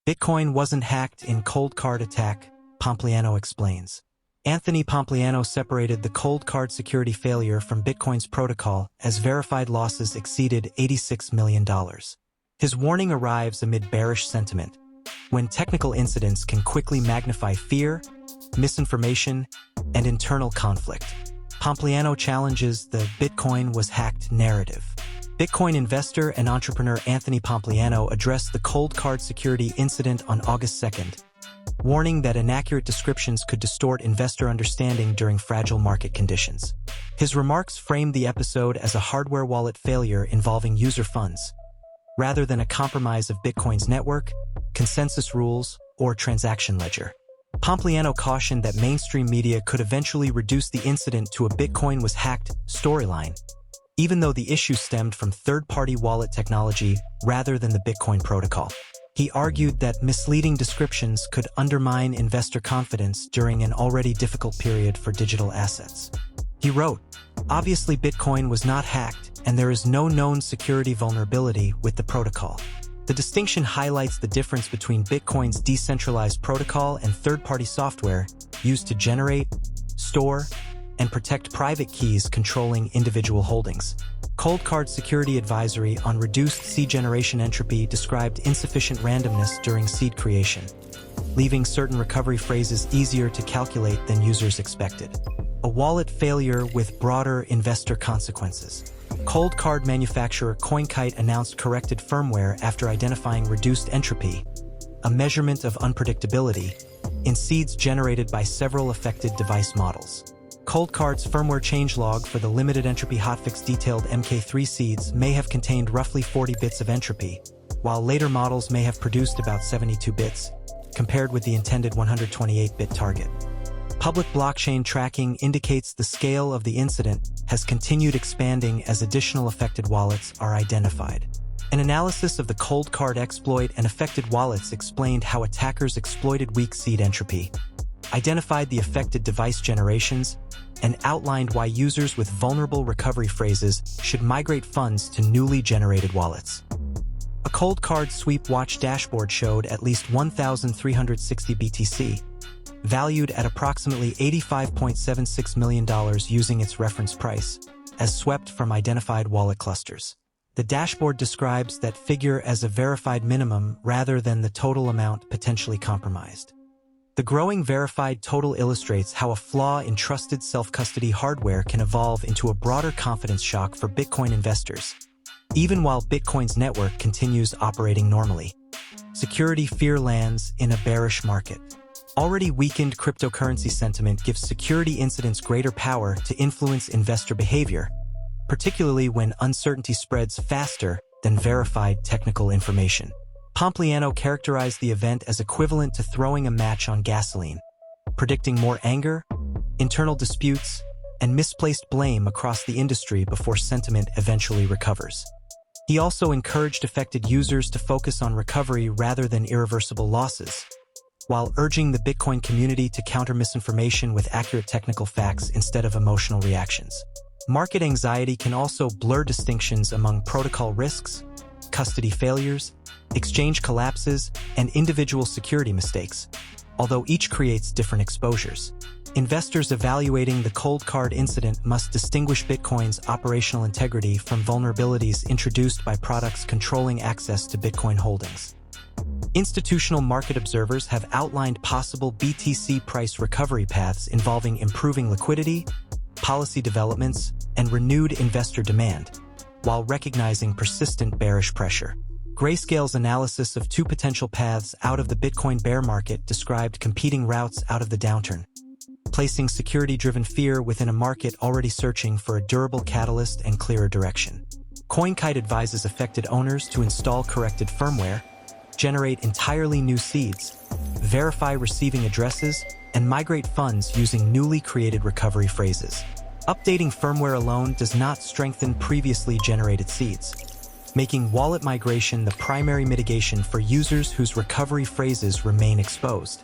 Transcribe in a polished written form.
Bitcoin wasn't hacked in Coldcard attack, Pompliano explains. Anthony Pompliano separated the Coldcard security failure from Bitcoin's protocol as verified losses exceeded $86 million. His warning arrives amid bearish sentiment, when technical incidents can quickly magnify fear, misinformation, and internal conflict. Pompliano challenges the "Bitcoin was hacked" narrative. Bitcoin investor and entrepreneur Anthony Pompliano addressed the Coldcard security incident on August 2nd, warning that inaccurate descriptions could distort investor understanding during fragile market conditions. His remarks framed the episode as a hardware wallet failure involving user funds, rather than a compromise of Bitcoin's network, consensus rules, or transaction ledger. Pompliano cautioned that mainstream media could eventually reduce the incident to a "Bitcoin was hacked" storyline, even though the issue stemmed from third-party wallet technology rather than the Bitcoin protocol. He argued that misleading descriptions could undermine investor confidence during an already difficult period for digital assets. He wrote, "Obviously Bitcoin was not hacked, and there is no known security vulnerability with the protocol. The distinction highlights the difference between Bitcoin's decentralized protocol and third-party software used to generate, store, and protect private keys controlling individual holdings." Coldcard Security Advisory on Reduced Seed Generation Entropy described insufficient randomness during seed creation, leaving certain recovery phrases easier to calculate than users expected. A wallet failure with broader investor consequences. Coldcard manufacturer CoinKite announced corrected firmware after identifying reduced entropy, a measurement of unpredictability, in seeds generated by several affected device models. Coldcard's firmware changelog for the limited entropy hotfix detailed MK3 seeds may have contained roughly 40 bits of entropy, while later models may have produced about 72 bits, compared with the intended 128-bit target. Public blockchain tracking indicates the scale of the incident has continued expanding as additional affected wallets are identified. An analysis of the Coldcard exploit and affected wallets explained how attackers exploited weak seed entropy, identified the affected device generations, and outlined why users with vulnerable recovery phrases should migrate funds to newly generated wallets. A Coldcard sweep watch dashboard showed at least 1,360 BTC, valued at approximately $85.76 million using its reference price, as swept from identified wallet clusters. The dashboard describes that figure as a verified minimum rather than the total amount potentially compromised. The growing verified total illustrates how a flaw in trusted self-custody hardware can evolve into a broader confidence shock for Bitcoin investors, even while Bitcoin's network continues operating normally. Security fear lands in a bearish market. Already weakened cryptocurrency sentiment gives security incidents greater power to influence investor behavior, particularly when uncertainty spreads faster than verified technical information. Pompliano characterized the event as equivalent to throwing a match on gasoline, predicting more anger, internal disputes, and misplaced blame across the industry before sentiment eventually recovers. He also encouraged affected users to focus on recovery rather than irreversible losses, while urging the Bitcoin community to counter misinformation with accurate technical facts instead of emotional reactions. Market anxiety can also blur distinctions among protocol risks, custody failures, exchange collapses, and individual security mistakes, although each creates different exposures. Investors evaluating the Coldcard incident must distinguish Bitcoin's operational integrity from vulnerabilities introduced by products controlling access to Bitcoin holdings. Institutional market observers have outlined possible BTC price recovery paths involving improving liquidity, policy developments, and renewed investor demand, while recognizing persistent bearish pressure. Grayscale's analysis of two potential paths out of the Bitcoin bear market described competing routes out of the downturn, placing security-driven fear within a market already searching for a durable catalyst and clearer direction. CoinKite advises affected owners to install corrected firmware, generate entirely new seeds, verify receiving addresses, and migrate funds using newly created recovery phrases. Updating firmware alone does not strengthen previously generated seeds, making wallet migration the primary mitigation for users whose recovery phrases remain exposed.